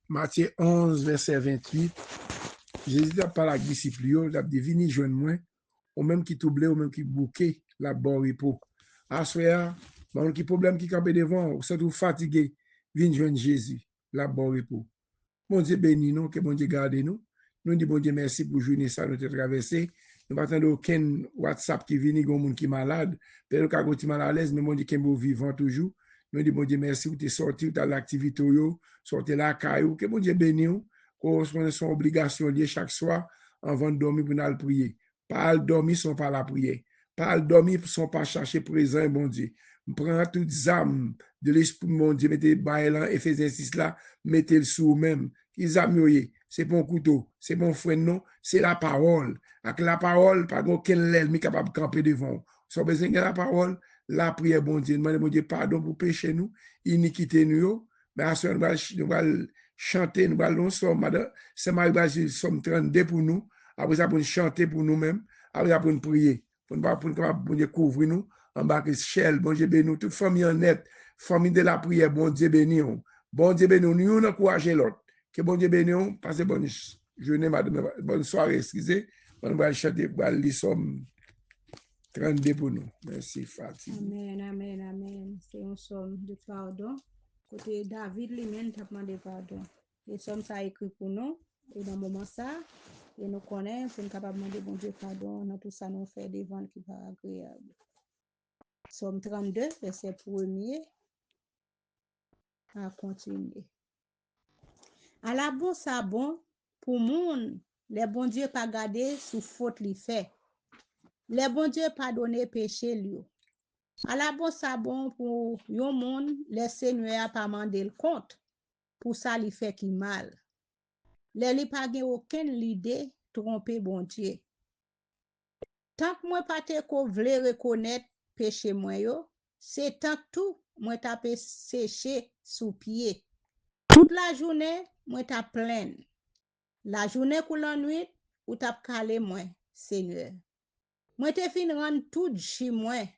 Matthieu 11, verset 28. Jésus a parlé à disciples, il a dit, venez joindre moi, ou même qui t'oublie, ou même qui bouquet, la bonne repos. À ce moment, bon, qui problème qui campe devant, ou surtout fatigué, venez joindre Jésus, la bonne repos. Bon Dieu béni nous, que bon Dieu garde nous. Nous disons bon Dieu merci pour journée ça, nous avons traversé. Nous n'attendons aucun WhatsApp qui vient, il y a un monde qui est malade. Peut-être qu'il est mal à l'aise, mais bon Dieu qui est vivant toujours. Nous disons bon Dieu merci pour te sortir de l'activité, sortir la caillou, que bon Dieu béni nous, qu'on soit son obligation liée chaque soir avant de dormir pour nous prier. Pas dormir sans pas la prière. Pas dormir sans pas chercher présent, bon Dieu. Prends toutes les âmes de l'esprit, mon Dieu, mettez là, Éphésiens 6 là, mettez le sous même. Qu'ils aiment, c'est bon couteau, c'est bon frère, non, c'est la parole. Avec la parole, pas aucun l'ennemi capable de camper devant. Si on a besoin de la parole, la prière, bon Dieu, demandez, bon Dieu, pardon pour pécher nous, iniquité nous, mais à ce moment, nous allons chanter, nous allons somme, c'est Marie somme 32 pour nous, après ça, pour chanter pour nous-mêmes, après ça, pour prier, pour nous couvrir nous, en bas de Shell, bon Dieu béni nous, toute famille en net, famille de la prière, bon Dieu béni nous. Bon Dieu béni nous, nous encourageons l'autre. Que bon Dieu béni nous, passez bonne journée, madame, bonne soirée, excusez. On va chanter pour les sommes 32 pour nous. Merci, Fatih. Amen, amen, amen. C'est un somme de pardon. Côté David lui-même t'a demandé pardon. Et somme ça écrit pour nous. Et dans le moment ça, et nous connaissons, pour nous capable de demander bon Dieu pardon, dans tout ça nous fait des ventes qui pas agréable. Somme 32, verset 1er, à continuer. À la bon ça bon, pour moun, les bon Dieu pas garder sous faute li fait. Les bon Dieu pardonner péché lui. À la bon ça bon pour yon moun, les seigneurs pas mandé le compte. Pour ça li fait qui mal. Les li pas gen aucune idée tromper bon Dieu. Tant que moi pas te ko vle reconnaître péché moi yo, c'est tant tout moi tape séché sous pied. Toute la journée, moi t'a plein. La journée ou la nuit, ou t'a calé moi, Seigneur. Moi te fin rendre tout chez moi.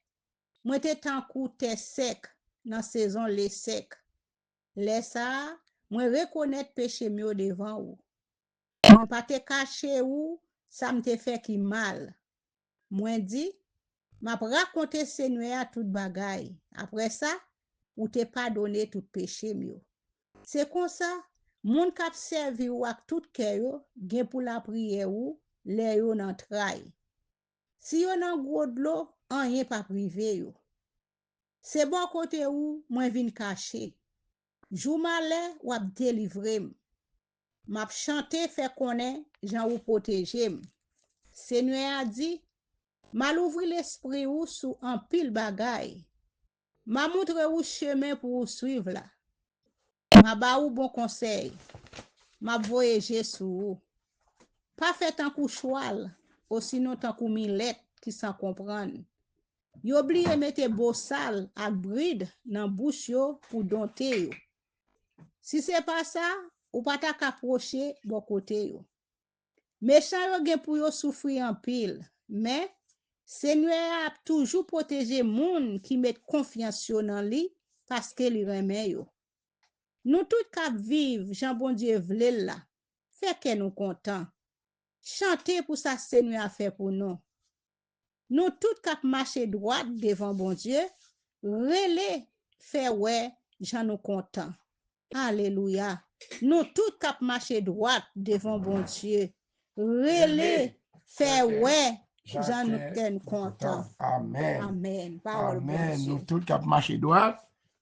Moi te tant kou te sec dans saison les sec. Laisse ça, moi reconnaître péché mieux devant ou. Moi pas te cacher ou, ça me te fait qui mal. Moi dit, m'a raconter Seigneur à tout bagay. Après ça, ou te pardonner tout péché mieux. C'est comme ça, moun k'ap servi ou ak tout kè yo, gen pour la prière ou, lè yo nan tray. Si yo nan gros de l'eau, rien pas privé yo. C'est bon côté ou, moi vin caché. Jou malè ou ap délivrer. M'ap chanter fait connaît, jan ou protéger. Seigneur a dit, mal ouvri l'esprit ou sous un pile bagay. Ma montre ou chemin pour ou suivre là. Ma ba ou bon conseil. Ma voyager sous. Pas fait un coup choual, ou sinon tant coup millet qui s'en comprendre. Yo oublié mettre beau sal ak bride dans bouche yo pour dompter yo. Si c'est pas ça, ou pas ta approcher bon côté yo. Méchant yo gen pour yo souffrir en pile, mais Seigneur a toujours protégé moun qui met confiance dans lui parce que li remet yo. Nous tout cap vivre, Jean bon Dieu vle là. Fait que nous content. Chanter pour ça Seigneur a fait pour nous. Nous tout cap marcher droit devant bon Dieu, relé fait ouais, Jean nous content. Alléluia. Nous tout cap marcher droit devant bon Dieu, relé fait ouais, Jean nous content. Amen. Amen. Parole bon Amen. Dieu. Nous tout cap marcher droit,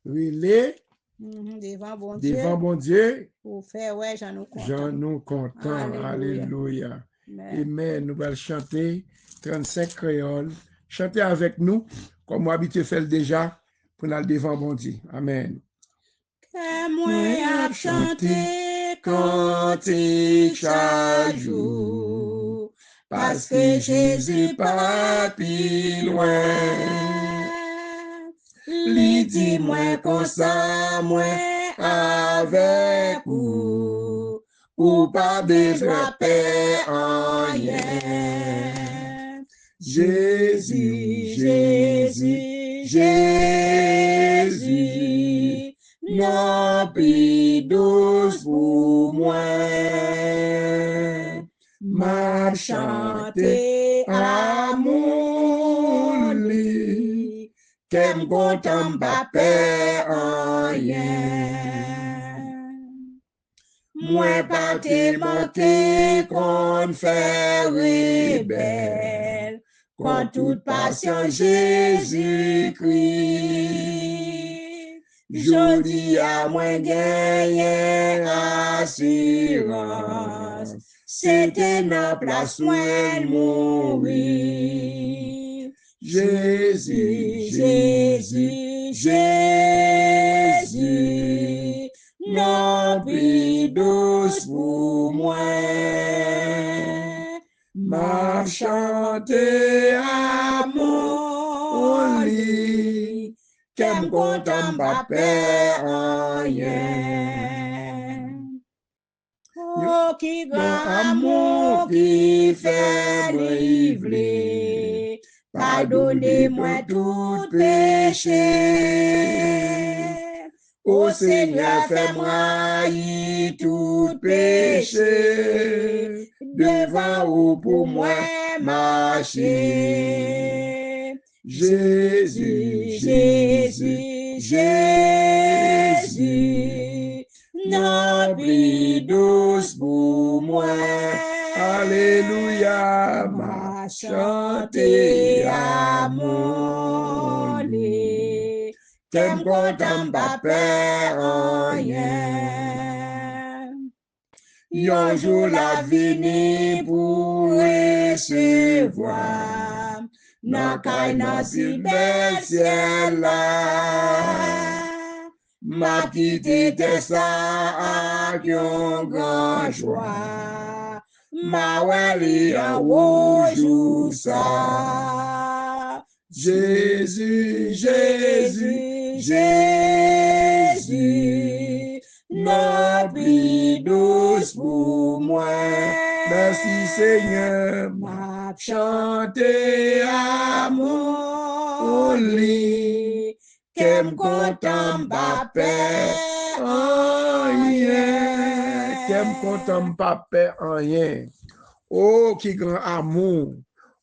relais, Devant bon devant Dieu, bon Dieu, pour faire ouais, Jean nous content. Jean nous content. Alléluia. Alléluia. Amen. Amen. Nous allons chanter 35 créoles. Chantez avec nous, comme moi habitué fait déjà, pour aller devant bon Dieu. Amen. Que moi a chanté cantique chaque jour, parce que Jésus pas plus loin. Li dit moi comme ça, moi avec vous, ou pas besoin faire rien. Jésus, Jésus, Jésus, non plus douce pour moi. M'a chanté amour li, qu'aime content pas rien. Moi pas te manquer qu'on fait rebelle, quand toute patience Jésus-Christ. Jodi à moi gagner assurance, c'était notre place moi mourir. Jésus, Jésus, Jésus, non plus douce pour moi. M'a chanté à mon lit, qu'aime content pas rien. Oh, qui grand amour qui fait briller, pardonnez-moi tout péché. Ô Seigneur, fais-moi y tout péché, devant ou pour moi marcher. Jésus, Jésus, Jésus, non plus douce pour moi. Alléluia, m'a chanté à mon lit, qu'aime content pas rien. Un jour la vini pour recevoir, nan kay nan si bel ciel là. M'a quitté tes sa ak yon grand joie, ma wali a wojou sa. Jésus, Jésus, Jésus, non plus douce pour moi. Merci Seigneur, m'a chanté à mon lit, qu'aime content pas rien, qu'aime content pas rien. Oh, qui grand amour.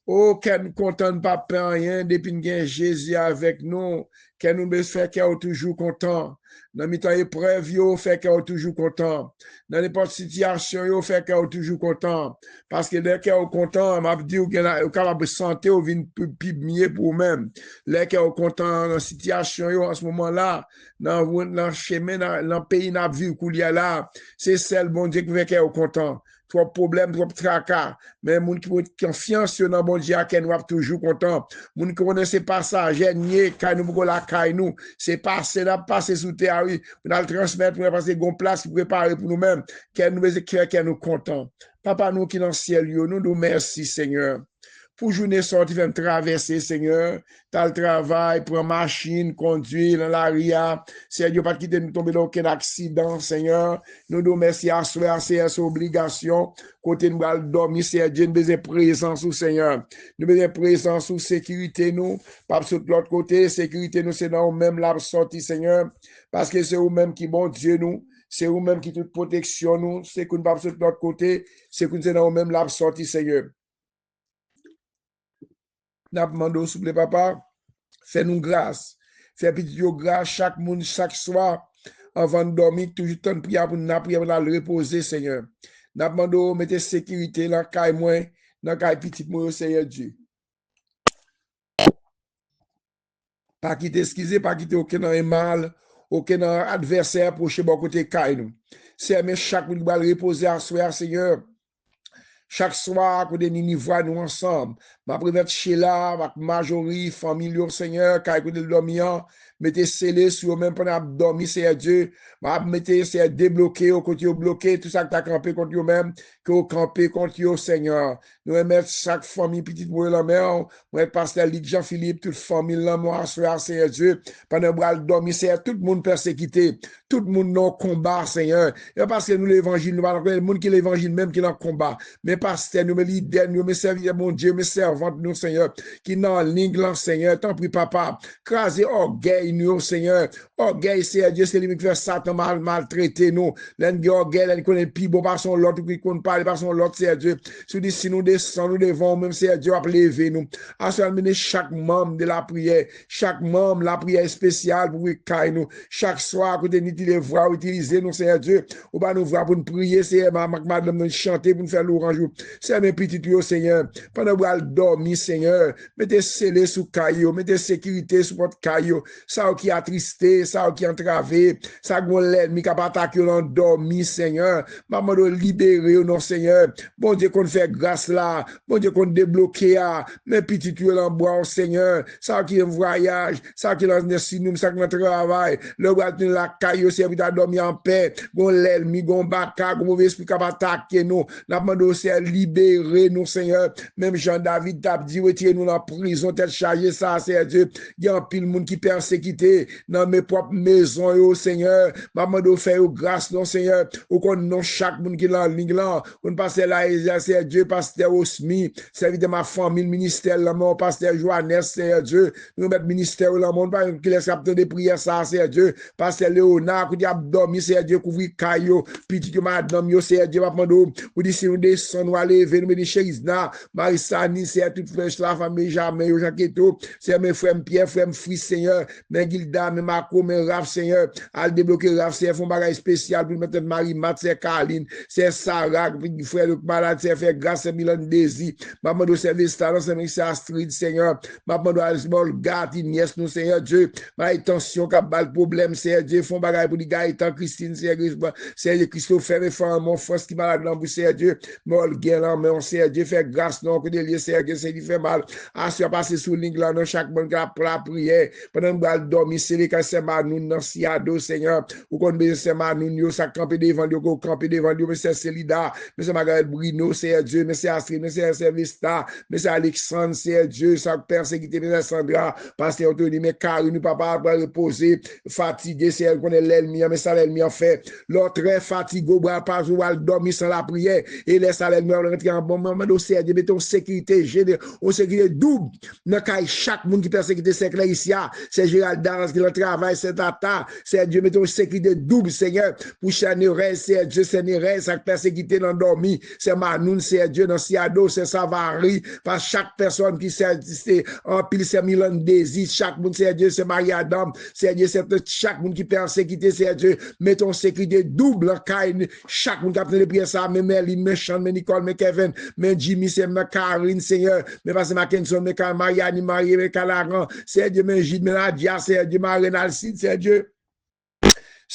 Oh, qu'elle content pas rien depuis que Jésus avec nous, qu'elle nous fait qu'elle est toujours content. Dans les temps épreuve, yo fait qu'elle est toujours content. Dans n'importe situation, yo fait qu'elle est toujours content. Parce que dès qu'elle est content, m'a dit qu'elle est capable de santé ou vin plus mieux pour même. Dès qu'elle est content dans situation yo en ce moment-là, dans le chemin dans le pays n'a vu qu'il y a là, c'est celle bon Dieu qui fait qu'elle est content. Trop problème, trop tracas. Mais moun qui ont confiance dans bon Dieu, qui nous toujours content. Moun qui connaissent pas ça, gagner, quand nous la caille nous, c'est passé, n'a passé sous terre, oui. On a le transmettre pour passer gon place pour préparer pour nous-mêmes, qu'elle nous cœur, qu'elle nous content. Papa, nous qui dans le ciel, nous merci, Seigneur. Pour journée sortie, faire traverser, Seigneur. T'as le travail, prendre machine, conduire dans la ria. Seigneur, pas quitter nous tomber dans aucun accident, Seigneur. Nous nous merci à soi, c'est son obligation. Côté nous allons dormir, Seigneur, Dieu, nous besoin présence, Seigneur. Nous besoin présence, sécurité, nous. Pas sur l'autre côté, sécurité, nous, c'est dans nous-mêmes la sortie, Seigneur. Parce que c'est vous-même qui, bon Dieu, nous. C'est vous-même qui toute protection, nous. C'est que nous pas sur l'autre côté, c'est que nous c'est dans nous-mêmes la sortie, Seigneur. N'a demandé s'il vous plaît, papa, fais-nous grâce. Fais petit grâce chaque monde, chaque soir, avant de dormir, toujours temps de prière pour nous reposer, Seigneur. N'a demandé mettez sécurité dans le caille moi, dans le caille petit moi, Seigneur Dieu. Pas quitter, excusez, pas quitter aucun mal, aucun adversaire approché bon côté caille nous. C'est chaque monde qui va reposer à soi, Seigneur. Chaque soir, que des niveaux nous ensemble. Ma prévête Sheila, ma majorie, famille, Seigneur, quand vous dormir, mettez scellé sur même pendant dormir, Seigneur Dieu. Ma mettez, c'est débloqué, au côté bloqué, tout ça que tu as campé contre vous-même, que vous campez contre vous, Seigneur. Nous remettons chaque famille, petite mouille la mer, moi, pasteur Ligue Jean-Philippe, toute famille, là, moi, Seigneur Dieu, pendant que vous dormir, Seigneur, tout le monde persécuté, tout le monde dans le combat, Seigneur. Et parce que nous, l'évangile, nous, le monde qui l'évangile même qui est dans le combat. Mais pasteur, nous, mes leaders, nous, mes serviteurs, mon Dieu, mes servantes, nous, Seigneur, qui dans la ligne, Seigneur, tant pis, papa, craser orgueil, nous, Seigneur. Orgueil, Seigneur Dieu, c'est lui qui fait Satan maltraiter nous. L'un orgueil, l'un connaît plus bon par son l'autre, qui ne parle par son l'autre, Seigneur Dieu. Si nous descendons, nous devons, même Seigneur Dieu, à lever nous. À ce moment, chaque membre de la prière, chaque membre, la prière spéciale pour nous. Chaque soir, que nous les voir, utiliser nous, Seigneur Dieu. Ou pas nous voir pour nous prier, Seigneur, madame, nous chanter, pour nous faire l'orange. C'est mes petits tuyaux, Seigneur. Pendant que vous dormir, Seigneur, mettez scellé sous caillou, mettez sécurité sous votre caillou. Ça qui a attristé, ça qui a entravé, ça qui a l'ennemi qui a attaqué, on dormi, Seigneur. Maman, de libérer, non, Seigneur. Bon Dieu, qu'on fait grâce là. Bon Dieu, qu'on débloque, mes petits tuyaux en bois, Seigneur. Ça qui est un voyage, ça qui est dans nous, ça qui est un travail. Le roi de la caillou, c'est à dormir en paix. Bon l'ennemi, bon baka, bon mauvais esprit qui a attaqué nous. La demande c'est libérer nous, Seigneur. Même Jean-David t'a dit, retirez-nous dans la prison, tel chargé ça, c'est Dieu. Il y a un pile monde qui persécuté dans mes propres maisons, Seigneur. Ma demande fait grâce, non, Seigneur. Ou qu'on non chaque monde qui est en ligne là. On passe là, c'est Dieu, pasteur Osmi, servi de ma famille, ministère, là, mon pasteur Johannes, c'est Dieu. Nous mettons ministère là, mon pas qui laisse capter des prières, ça, c'est Dieu. Pasteur Léonard, qui a dormi, c'est Dieu, couvrir caillou, petit que madame, c'est Dieu, ma demande, ou dit si nous descendons, nous allons lever, nous mettons chez Isna, Marie-Sani, c'est toute fraîche, la famille, jamais, Jacques-Eto, c'est mes frères Pierre, frères Fils, Seigneur, mes Gilda, mes Marco, mes Raph, Seigneur, à débloquer Raph, c'est un bagage spécial pour mettre Marie-Mat, c'est Caroline, c'est Sarah, frère de malade, c'est fait grâce, c'est Milan Désir, maman de service, c'est Astrid, Seigneur, maman de Alzmol, garde, Inès, nous, Seigneur Dieu, ma attention, qui a pas le problème, Seigneur Dieu, font bagage pour les gars, étant Christine, Seigneur Christopher, et frère, mon frère, qui malade, dans vous, Seigneur Dieu, mol, guérin, mais on Seigneur Dieu, fait grâce, non, que des lieux, Seigneur Dieu, c'est fait mal, à ce passer sous ligne, là, dans chaque monde qui a pour la prière, pendant que nous dormir, c'est les cas, c'est Manoun, dans Siado, Seigneur, ou qu'on bénisse, c'est Manoun, ça camper devant Dieu, qu'on camper devant Dieu, mais c'est Célida, mais c'est Margaret Bruno, Seigneur Dieu, mais c'est Astrid, mais c'est Vista, mais c'est Alexandre, Seigneur Dieu, ça persécuté, mais c'est Sandra, pasteur Anthony, mais Karine, papa, va reposer, fatigué, c'est elle qu'on est l'ennemi, mais ça l'ennemi en fait, l'autre très fatigué, pas jouer, dormir sans la prière, et laisse à l'ennemi rentrer en bon moment, de Seigneur, mettons sécurité, sécurité double, dans chaque monde qui persécuté, c'est clair ici, c'est Gérald Daras qui le travail, c'est Tata, c'est Dieu, mettons sécurité double, Seigneur, pour Chanérez, c'est Dieu, Sénérez, ça persécuté dans dormi, c'est Manoun, c'est Dieu, dans Siado, c'est Savary, par chaque personne qui s'est en pile, c'est Milan Désir, chaque monde, c'est Dieu, c'est Marie-Adam, c'est Dieu, c'est chaque monde qui persécuté, c'est Dieu, mettons sécurité double, chaque monde qui a pris les prières, ça, mais Merlin, mais Sean, mais Nicole, mais Kevin, mais Jimmy, c'est ma Karine, Seigneur, mais pas c'est Mackinson, mais Marianne, Marie, mais Calaran, c'est Dieu, mais Gilles, mais Nadia, c'est Dieu, Marine Alcide, c'est Dieu.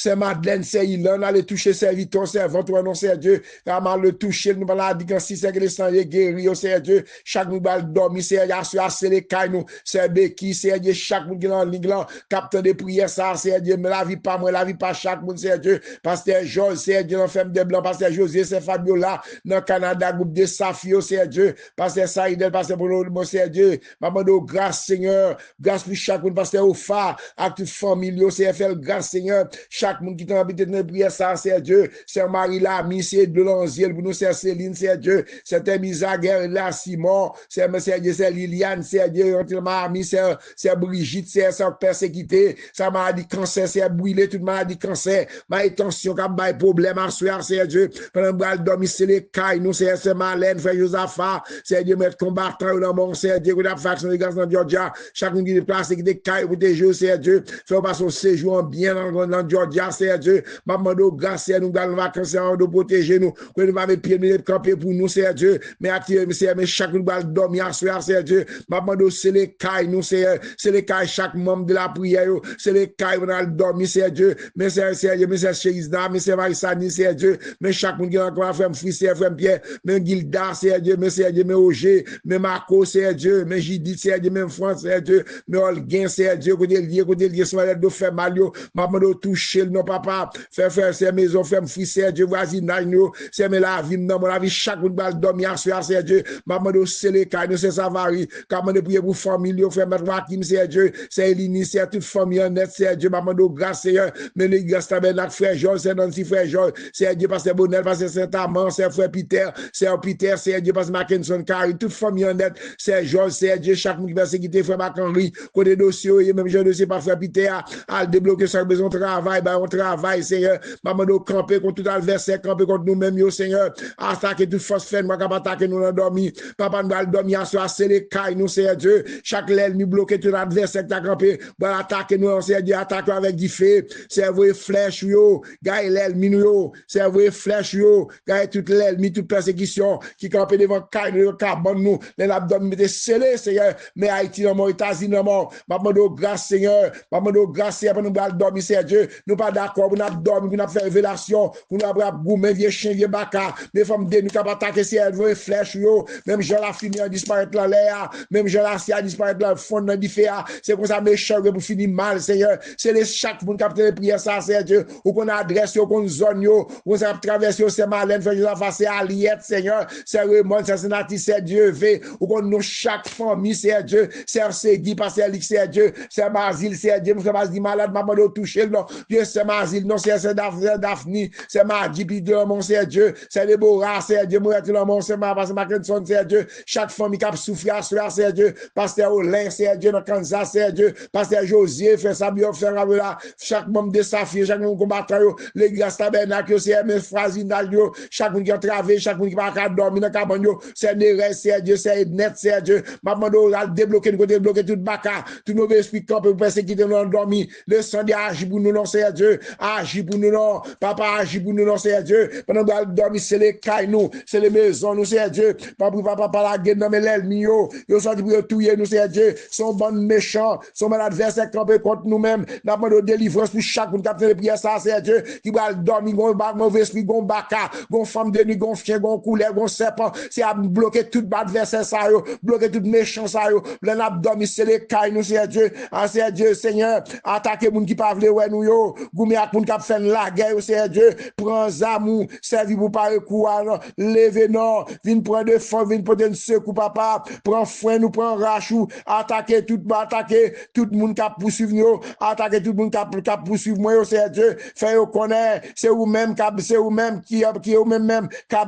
C'est Madeleine, c'est Ilan, allez toucher serviteur, servant, toi, non, c'est Dieu. Vraiment le toucher, nous allons dire si c'est que les sangs guéris, c'est Dieu. Chaque nous va dormir, c'est Dieu, c'est les cailles, nous, c'est Becky, c'est Dieu, chaque monde qui est en ligne, capteur de prière, ça, c'est Dieu, mais la vie pas moi, la vie pas chaque monde, c'est Dieu. Pasteur Georges, c'est Dieu, l'enferme de blanc, Pasteur José, c'est Fabiola, dans le Canada, groupe de Safio, c'est Dieu. Pasteur Saïdel, Pasteur Bruno, c'est Dieu. Maman de grâce, Seigneur, grâce pour chaque monde, Pasteur Ofa, acte familial, c'est FL, grâce, Seigneur. Chaque monde qui t'a habité dans la prière, ça, c'est Dieu. C'est Marie Lamy, c'est de l'Anziel, pour nous, c'est Céline, c'est Dieu. C'est Misaguer, là, Simon, c'est Dieu, c'est Liliane, c'est Dieu, Mamie, c'est Brigitte, c'est persécuté, ça maladie cancer, c'est brûlé, toute maladie cancer, ma attention, comme ma problème à soir, c'est Dieu. Pendant que je dormir, c'est les cailles, nous, c'est Malène, frère Josaphat, c'est Dieu, mettre combattant dans mon, c'est Dieu, que la faction des gars dans Georgia, chaque monde qui est placé, qui des cailles, pour des jeux, c'est Dieu. Faire passer au séjour bien dans Georgia, c'est Dieu. Maman de grâce, nous allons vacances, de protéger nous. Que nous allons pieds, nous camper pour nous, c'est Dieu. Mais activer, mais chaque nous va dormir à soir, c'est Dieu. Maman de c'est les cailles, nous, c'est les cailles, chaque membre de la prière, c'est les cailles, on a dormi, c'est Dieu. Mais c'est Dieu, mais c'est Chérisda, mais c'est Marie-Sani, c'est Dieu. Mais chaque monde qui a encore frère Fils, c'est frère Pierre, mais Gilda, c'est Dieu, mais c'est Dieu, mais Auger, mais Marco, c'est Dieu, mais Judith, c'est Dieu, même France, c'est Dieu, mais Olguin, c'est Dieu, côté lié, sur la de faire mal, maman de toucher. toucher le nom, papa. Faire ces maisons, faire frère, c'est Dieu, voisinage, nous, c'est la vie, non, la vie, chaque monde va dormir, c'est Dieu. Maman, c'est les cas, c'est Savary. Comment de prier pour famille, frère, mettre Joachim, c'est Dieu. C'est Elini, c'est toute famille en net, c'est Dieu. Maman, grâce, Seigneur. Mais les gars, c'est frère Georges, c'est Nancy, frère Georges. C'est Dieu, parce que Bonel, parce que Saint-Amand, c'est frère Peter, c'est Dieu, parce que Mackinson, Carrie, toute famille en net, c'est Georges, c'est Dieu. Chaque monde qui va sécurité, frère Mac-Henri, côté dossier, et même je ne sais pas, frère Peter, à débloquer sa besoin de travail, on travaille, Seigneur. Maman, nous camper contre tout adversaire, camper contre nous-mêmes, Seigneur. Attaquer toute force fait, moi, capable attaquer nous dans dormi. Papa, nous allons dormir, c'est les cailles, nous, Seigneur Dieu. Chaque l'ennemi bloqué tout adversaire qui a campé, va attaquer nous, Seigneur Dieu, attaquer avec du feu. C'est vrai, flèche, yo. Gagne l'ennemi, yo. C'est vrai, flèche, yo. Gagne toute l'ennemi, toute persécution qui campé devant caille, nous, cabane, nous. Les abdomen étaient scellés, Seigneur. Mais Haïti, non, États-Unis, non, maman, nous, grâce, Seigneur. Maman, nous, grâce, Seigneur, nous allons dormir, Seigneur Dieu. Nous pas d'accord, nous avons dormi, nous avons fait révélation, nous avons goumé, vieux chien, vieux baka, les femmes de nous avons attaqué, si elles veulent flèche, yo, même je la fini à disparaître dans l'air, même je la si à disparaître dans le fond, dans le féa, c'est comme ça, méchant, pour finir mal, Seigneur, c'est les chaque monde qui a les prières, ça, Seigneur Dieu, ou qu'on adresse, ou qu'on zone, yo, ou qu'on a traversé, c'est malin, fait la face à Aliette, Seigneur, c'est Raymond, c'est Sénati, c'est Dieu, ou qu'on nous chaque famille, c'est Dieu, c'est Segui, parce que c'est Dieu, c'est Mazil, c'est Dieu, c'est Mazil malade, maman de toucher, non, Dieu, c'est Mazil, non, c'est Daphne, c'est Madi, puis Dieu, mon c'est Dieu, c'est Déborah, c'est Dieu, moi, tout le monde, c'est Mackinson, c'est Dieu, chaque famille qui a souffert, c'est Dieu, pasteur Olin, c'est Dieu, dans Kansas, c'est Dieu, pasteur Josier, frère Sabio, frère Ravela, chaque membre de Saphir, chaque membre combattant, l'église tabernacle, c'est mes phrasinage, chaque monde qui a travaillé, chaque monde qui va dormir dans cabane, c'est Neres, c'est Dieu, c'est Net, c'est Dieu, maman doit débloquer, nous débloquer tout baka, tout mauvais esprit, quand peut persécuter nous endormir, le sang agit pour nous, non, c'est Dieu, agit pour nous, non, papa agit pour nous, non, c'est Dieu, pendant que nous dormir, c'est les cailles, nous, c'est les maisons, nous, c'est Dieu, papa, la guerre, non, mais l'ennemi, yo, sorti pour tuer, nous, c'est Dieu, son bon méchant, son bon adversaire, campé contre nous-mêmes, nous avons de délivrance pour chaque monde qui a fait les prières, ça, c'est Dieu, qui va dormir, gon mauvais esprit, gon baka, gon femme de nuit, gon chien, gon couleur, gon serpent, c'est à bloquer tout adversaire, ça, yo, bloquer tout méchant, ça, yo, l'en a dormi, c'est les cailles, nous, c'est Dieu, c'est Dieu, Seigneur, attaquer moun qui parle, ouais, nous, yo, goumé à moun qui a fait la guerre, c'est Dieu, prends zamou, servi pour pas recours, levez, non, vin prendre de fond, vin prendre de secours, papa, prends foin, nous prends rachou, attaquer tout le monde qui a poursuivi nous, attaquer tout le monde qui a poursuivi moi, c'est Dieu, fait au connaître, c'est vous-même qui a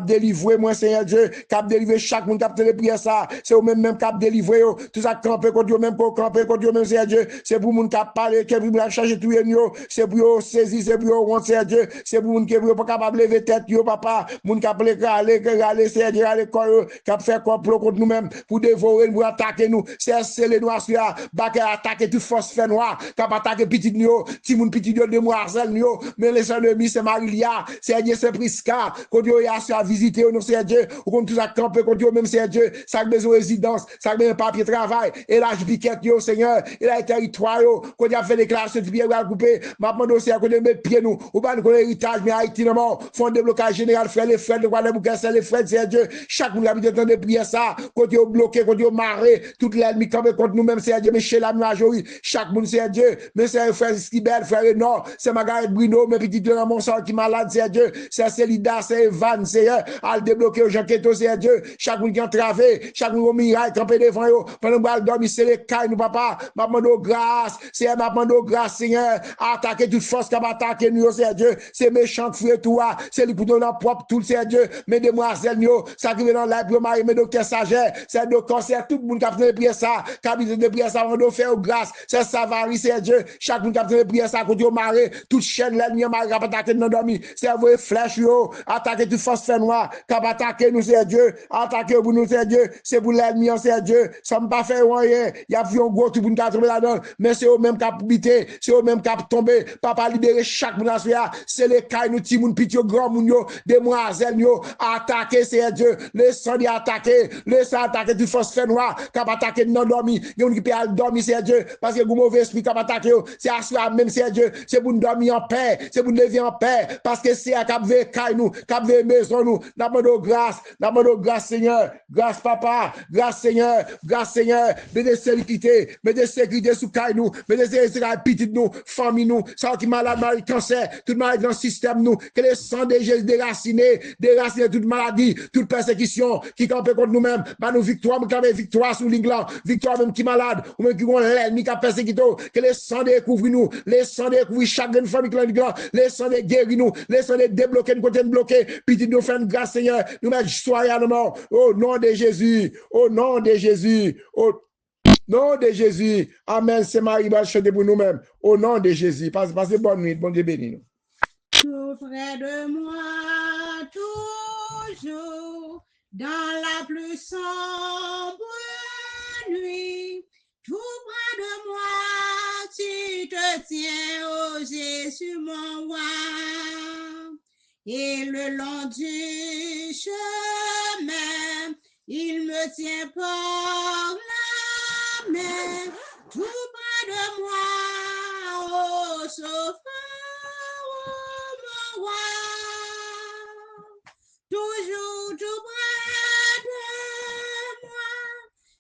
délivré moi, Seigneur Dieu, qui a délivré chaque monde qui a fait les prières, ça, c'est vous-même qui a délivré, tout ça camper contre vous-même, pour camper contre vous-même, Seigneur Dieu, c'est pour monde qui a parlé, qui a chargé tout le monde, c'est pour saisir, c'est pour rendre, Seigneur Dieu, c'est pour monde qui est pas capable de lever tête, papa, monde qui a râler, Seigneur Dieu, aller corps, qui a fait complot contre nous-mêmes, pour dévorer, pour attaquer nous, c'est sceller nous, attaquer toute force fait noire, qui a attaqué petit nous, petit monde petit de demoiselle nous, mais les ennemis, c'est Marilia, Seigneur Dieu, c'est Prisca, quand Dieu a visité nous, Seigneur Dieu, ou quand tout ça camper contre Dieu, même Seigneur Dieu, ça a besoin de résidence, ça a besoin de papier travail, et là, je piquette, Seigneur, et là, territoire, quand il a fait déclaration de pied, il a coupé, maintenant, c'est à côté de mettre pied nous, ou pas de l'héritage, mais Haïti, non, font un déblocage général, frère, les frères de Guadeloupe, c'est les frères, Seigneur Dieu, chaque monde a mis de prier ça, quand il a bloqué, quand il a marré, toute l'ennemi camper contre nous-mêmes, Seigneur Dieu, mais chez la majorité, chaque monde, Seigneur Dieu, mais c'est frère Skibel, frère Nord, c'est Margaret Bruno, mes petits de mon sang qui malade, Seigneur Dieu, c'est Célida, c'est Evan, Seigneur, à le débloquer aux gens qui sont, Seigneur Dieu, chaque monde qui a entravé, chaque monde au mirail, campé devant eux, pendant que nous dormir, c'est les cailles, nous, papa, maman de grâce, c'est maman de grâce, Seigneur, attaquer toute force qui va attaquer nous, Seigneur Dieu, c'est méchant, fouet, toi, c'est le pour nous propre, tout, Seigneur Dieu, mes demoiselles, nous, ça qui vient dans l'air, pour marier, mes docteurs sagesse, c'est de cancer, tout le monde qui a fait de prier ça, qui a besoin de prier ça, on doit faire grâce, c'est Savary, Seigneur Dieu, chaque monde qui a fait de prier ça, quand Dieu marre, toute chaîne, l'ennemi, marre, qui a attaqué nous, dormi, c'est vrai, flèche, yo, attaquer toute force fait noire, qui a attaqué nous, Seigneur Dieu, attaquer pour nous, Seigneur Dieu, c'est pour l'ennemi, Seigneur Dieu, ça ne pas faire rien, il y a vu un gros tout pour nous tomber là-dedans, mais c'est eux même qui a habité, c'est eux même qui a tombé, papa libérer chaque monde, c'est les cailles, nous, petits moun, petit grand moun, yo, demoiselles, yo, attaquer, Seigneur Dieu, le sang d'y attaquer, le sang attaquer toute force fait noire, qui a attaqué non dormi, il y a qui peut dormir, Seigneur Dieu, parce que vous mauvais esprit qui a attaqué, c'est à soi même, Seigneur Dieu, c'est pour nous dormir en paix, c'est pour nous lever en paix, parce que c'est à cap veille caille nous, cap veille maison nous, n'a demandons grâce, Seigneur, grâce papa, grâce Seigneur, mais des sécurité sous caille nous, mais des sécurité petit nous, famille nous, ça qui est malade, maladie cancer, toute maladie dans le système, nous, que le sang de Jésus déracine toute maladie, toute persécution qui campe contre nous-mêmes, bah nous victoire, nous avons victoire sur l'Ingland, victoire même qui est malade, ou même qui ont l'ennemi qui a persécuté, que le sang découvre nous, le sang découvre chaque famille qui l'Ingland, le sang de guérir nous, le sang de débloquer nous côté bloqué, puis nous faire une grâce Seigneur, nous mettre soyez à nos morts, au nom de Jésus, au nom de Jésus, au nom de Jésus. Amen. C'est Marie va chanter pour nous-mêmes. Au nom de Jésus. Passez bonne nuit. Bon Dieu béni nous. Tout près de moi, toujours, dans la plus sombre nuit. Tout près de moi, tu te tiens, oh Jésus, mon roi. Et le long du chemin, il me tient par la main. Tout près de moi, oh sauveur, mon roi. Toujours tout près de moi,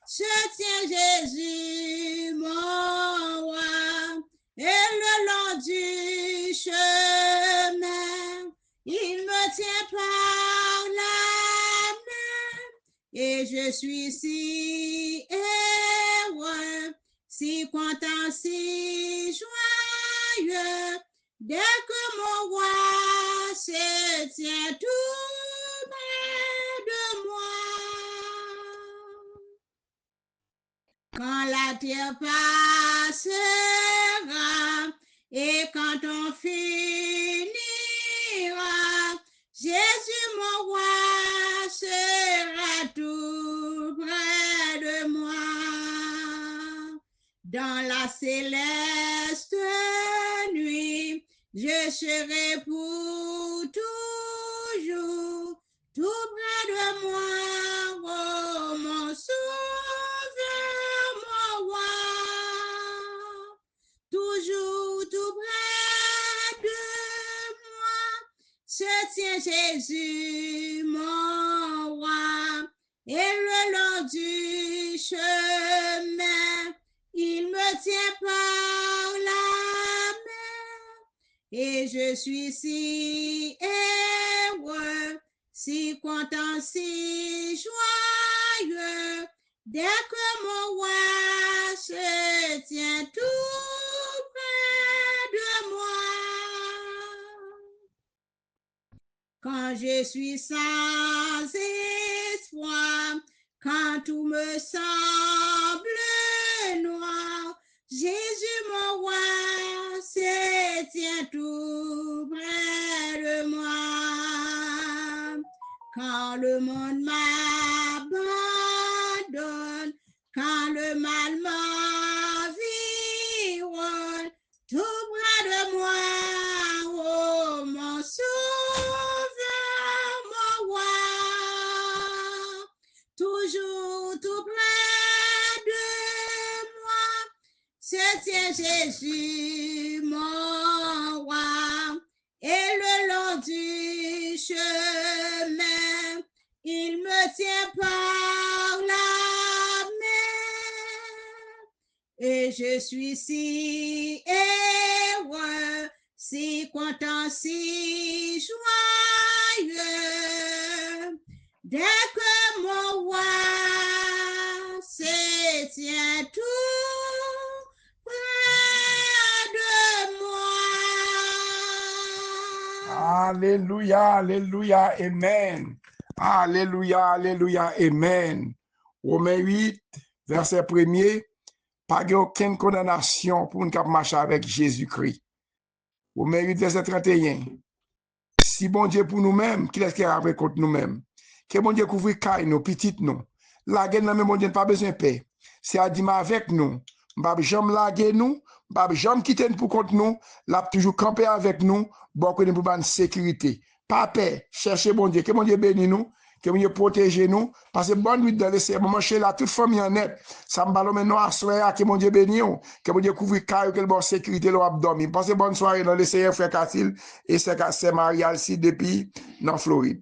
se tient Jésus, mon roi. Et le long du chemin, il me tient par la main. Et je suis si heureux, si content, si joyeux, dès que mon roi se tient tout près de moi. Quand la terre passera et quand on finira, Jésus mon roi sera tout près de moi. Dans la céleste nuit, je serai pour toujours tout près de moi, oh mon sauveur, mon roi. Toujours tout près de moi, se tient Jésus, mon roi. Et le long du chemin, il me tient par la main. Et je suis si heureux, si content, si joyeux, dès que mon roi se tient tout près de moi. Quand je suis sans espoir, quand tout me semble noir, Jésus mon roi se tient tout près de moi. Quand le monde m'abandonne, quand le mal m'environne, tout près de moi, oh mon sauveur, mon roi. Toujours tout près de moi, se tient Jésus, mon roi. Et le long du chemin, il me tient par la main. Et je suis si heureux, si content, si joyeux, dès que mon roi se tient tout près de moi. Alléluia, alléluia, amen. Alléluia, alléluia, amen. Romains 8, verset 1er, pas aucune condamnation pour nous marcher avec Jésus-Christ. Romains 8, verset 31. Si bon Dieu pour nous-mêmes, qui est-ce qui a avec contre nous-mêmes? Que bon Dieu couvre caille nous, petite nous. La guerre n'a même bon Dieu pas besoin de paix. C'est à dire avec nous. M'bab jamais laguer nous, m'bab jamais quitter nous pour contre nous, l'a toujours camper avec nous, bon que nous pour bonne sécurité. Pas paix, cherchez bon Dieu, que bon Dieu bénisse nous, que bon Dieu protège nous, parce que bonne nuit dans le ciel, maman chez la toute famille en net, ça me ballon maintenant à soir, que bon Dieu bénisse, que bon Dieu couvre caille, que bonne sécurité l'on abdomen. Passez bonne soirée dans le ciel, frère Catil, et c'est Marie Alcide depuis dans Floride.